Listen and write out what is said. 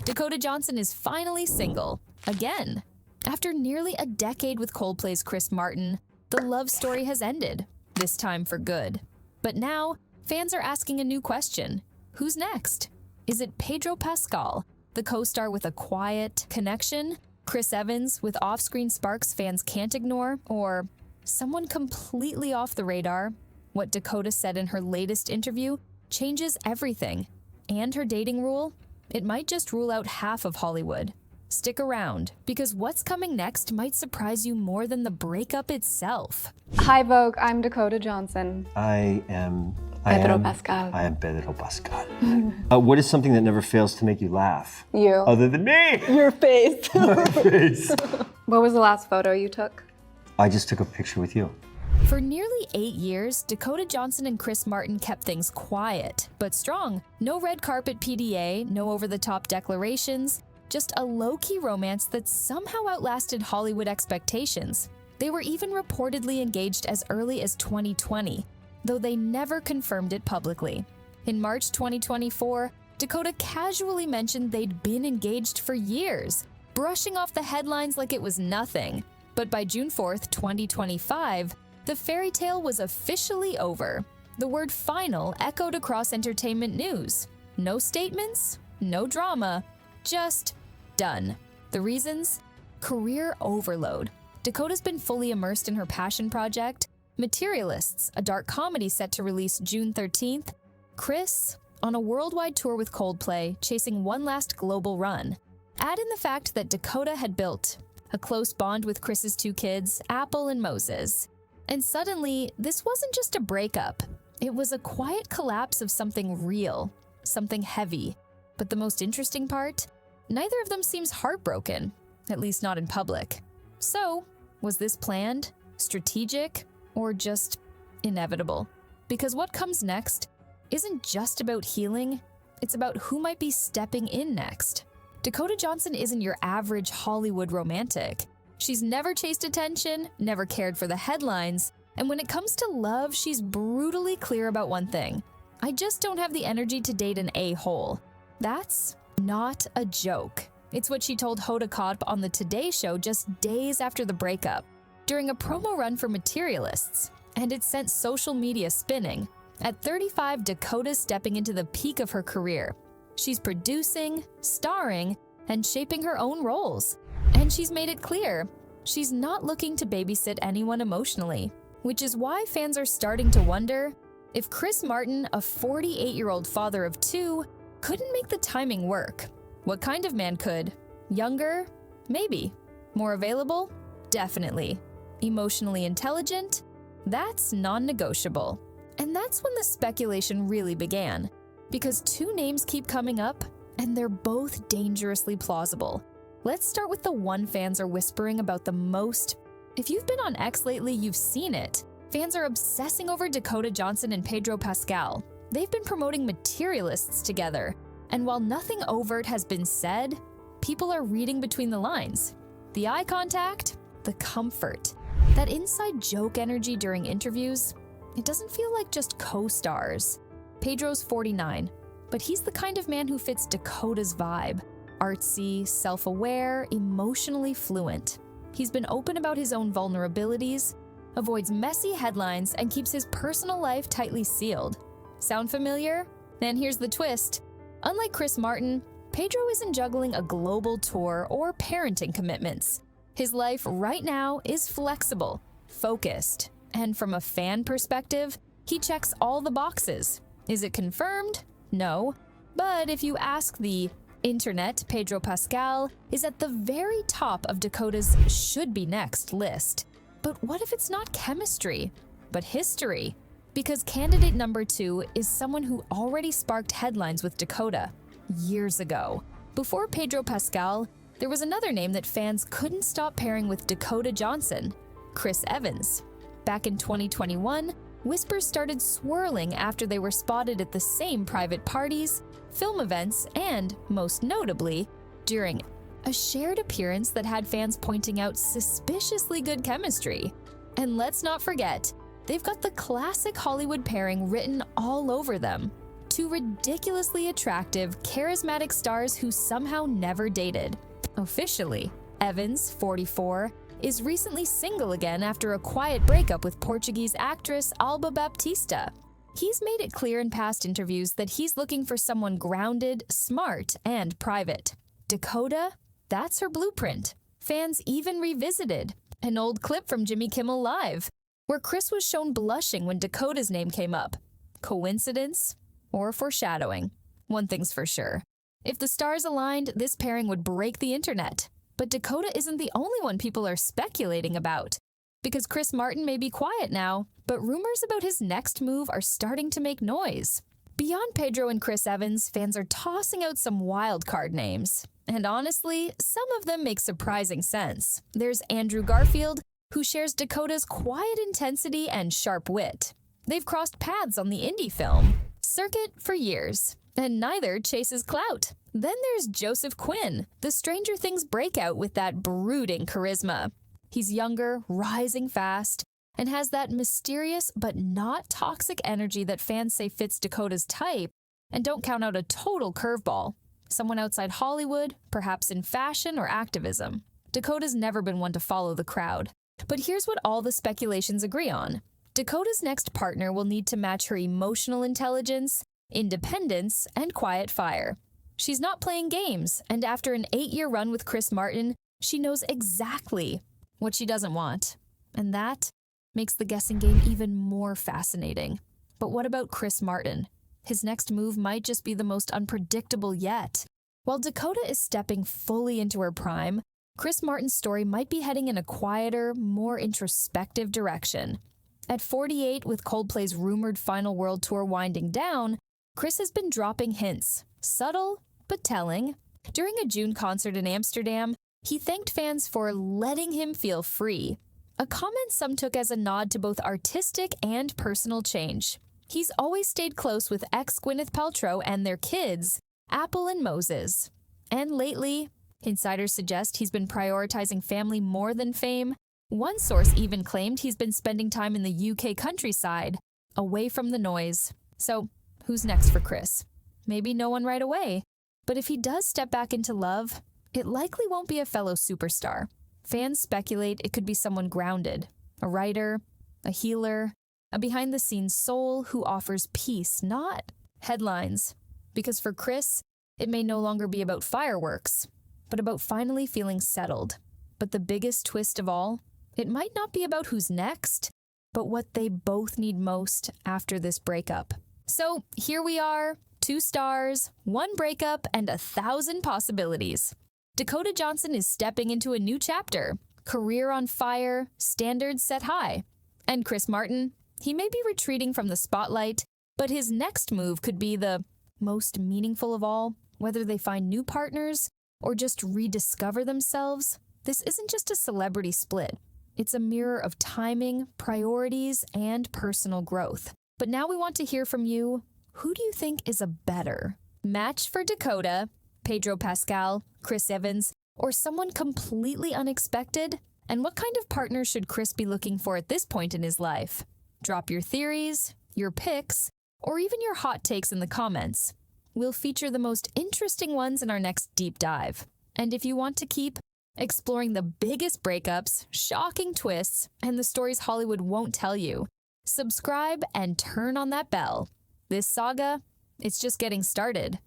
Dakota Johnson is finally single, again. After nearly a decade with Coldplay's Chris Martin, the love story has ended, this time for good. But now, fans are asking a new question. Who's next? Is it Pedro Pascal, the co-star with a quiet connection? Chris Evans with off-screen sparks fans can't ignore? Or someone completely off the radar? What Dakota said in her latest interview changes everything. And her dating rule? It might just rule out half of Hollywood. Stick around, because what's coming next might surprise you more than the breakup itself. Hi Vogue, I'm Dakota Johnson. I am Pascal. I am Pedro Pascal. What is something that never fails to make you laugh? You. Other than me! Your face. My face. What was the last photo you took? I just took a picture with you. For nearly 8 years, Dakota Johnson and Chris Martin kept things quiet, but strong. No red carpet PDA, no over-the-top declarations, just a low-key romance that somehow outlasted Hollywood expectations. They were even reportedly engaged as early as 2020, though they never confirmed it publicly. In March 2024, Dakota casually mentioned they'd been engaged for years, brushing off the headlines like it was nothing. But by June 4th, 2025, the fairy tale was officially over. The word final echoed across entertainment news. No statements, no drama, just done. The reasons? Career overload. Dakota's been fully immersed in her passion project, Materialists, a dark comedy set to release June 13th. Chris, on a worldwide tour with Coldplay, chasing one last global run. Add in the fact that Dakota had built a close bond with Chris's 2 kids, Apple and Moses. And suddenly, this wasn't just a breakup. It was a quiet collapse of something real, something heavy. But the most interesting part? Neither of them seems heartbroken, at least not in public. So, was this planned, strategic, or just inevitable? Because what comes next isn't just about healing, it's about who might be stepping in next. Dakota Johnson isn't your average Hollywood romantic. She's never chased attention, never cared for the headlines, and when it comes to love, she's brutally clear about one thing. I just don't have the energy to date an a-hole. That's not a joke. It's what she told Hoda Kotb on the Today Show just days after the breakup, during a promo run for Materialists, and it sent social media spinning. At 35, Dakota's stepping into the peak of her career. She's producing, starring, and shaping her own roles. And she's made it clear, she's not looking to babysit anyone emotionally, which is why fans are starting to wonder if Chris Martin, a 48-year-old father of 2, couldn't make the timing work. What kind of man could? Younger? Maybe. More available? Definitely. Emotionally intelligent? That's non-negotiable. And that's when the speculation really began, because 2 names keep coming up, and they're both dangerously plausible. Let's start with the one fans are whispering about the most. If you've been on X lately, you've seen it. Fans are obsessing over Dakota Johnson and Pedro Pascal. They've been promoting Materialists together, and while nothing overt has been said, people are reading between the lines. The eye contact, the comfort, that inside joke energy during interviews, it doesn't feel like just co-stars. Pedro's 49, but he's the kind of man who fits Dakota's vibe. Artsy, self-aware, emotionally fluent. He's been open about his own vulnerabilities, avoids messy headlines, and keeps his personal life tightly sealed. Sound familiar? And here's the twist. Unlike Chris Martin, Pedro isn't juggling a global tour or parenting commitments. His life right now is flexible, focused, and from a fan perspective, he checks all the boxes. Is it confirmed? No. But if you ask the internet, Pedro Pascal is at the very top of Dakota's should-be-next list. But what if it's not chemistry, but history? Because candidate number 2 is someone who already sparked headlines with Dakota years ago. Before Pedro Pascal, there was another name that fans couldn't stop pairing with Dakota Johnson, Chris Evans. Back in 2021, whispers started swirling after they were spotted at the same private parties, film events, and, most notably, during a shared appearance that had fans pointing out suspiciously good chemistry. And let's not forget, they've got the classic Hollywood pairing written all over them. Two ridiculously attractive, charismatic stars who somehow never dated. Officially, Evans, 44, is recently single again after a quiet breakup with Portuguese actress Alba Baptista. He's made it clear in past interviews that he's looking for someone grounded, smart, and private. Dakota? That's her blueprint. Fans even revisited an old clip from Jimmy Kimmel Live, where Chris was shown blushing when Dakota's name came up. Coincidence? Or foreshadowing? One thing's for sure. If the stars aligned, this pairing would break the internet. But Dakota isn't the only one people are speculating about. Because Chris Martin may be quiet now, but rumors about his next move are starting to make noise. Beyond Pedro and Chris Evans, fans are tossing out some wild card names. And honestly, some of them make surprising sense. There's Andrew Garfield, who shares Dakota's quiet intensity and sharp wit. They've crossed paths on the indie film circuit for years, and neither chases clout. Then there's Joseph Quinn, the Stranger Things breakout with that brooding charisma. He's younger, rising fast, and has that mysterious but not toxic energy that fans say fits Dakota's type, and don't count out a total curveball. Someone outside Hollywood, perhaps in fashion or activism. Dakota's never been one to follow the crowd. But here's what all the speculations agree on. Dakota's next partner will need to match her emotional intelligence, independence, and quiet fire. She's not playing games, and after an 8-year run with Chris Martin, she knows exactly what she doesn't want. And that makes the guessing game even more fascinating. But what about Chris Martin? His next move might just be the most unpredictable yet. While Dakota is stepping fully into her prime, Chris Martin's story might be heading in a quieter, more introspective direction. At 48, with Coldplay's rumored final world tour winding down, Chris has been dropping hints, subtle but telling. During a June concert in Amsterdam, he thanked fans for letting him feel free, a comment some took as a nod to both artistic and personal change. He's always stayed close with ex-Gwyneth Paltrow and their kids, Apple and Moses. And lately, insiders suggest he's been prioritizing family more than fame. One source even claimed he's been spending time in the UK countryside, away from the noise. So, who's next for Chris? Maybe no one right away. But if he does step back into love, it likely won't be a fellow superstar. Fans speculate it could be someone grounded, a writer, a healer, a behind-the-scenes soul who offers peace, not headlines. Because for Chris, it may no longer be about fireworks, but about finally feeling settled. But the biggest twist of all, it might not be about who's next, but what they both need most after this breakup. So here we are, 2 stars, 1 breakup, and 1,000 possibilities. Dakota Johnson is stepping into a new chapter, career on fire, standards set high. And Chris Martin, he may be retreating from the spotlight, but his next move could be the most meaningful of all, whether they find new partners or just rediscover themselves. This isn't just a celebrity split. It's a mirror of timing, priorities, and personal growth. But now we want to hear from you. Who do you think is a better match for Dakota, Pedro Pascal, Chris Evans, or someone completely unexpected? And what kind of partner should Chris be looking for at this point in his life? Drop your theories, your picks, or even your hot takes in the comments. We'll feature the most interesting ones in our next deep dive. And if you want to keep exploring the biggest breakups, shocking twists, and the stories Hollywood won't tell you, subscribe and turn on that bell. This saga, it's just getting started.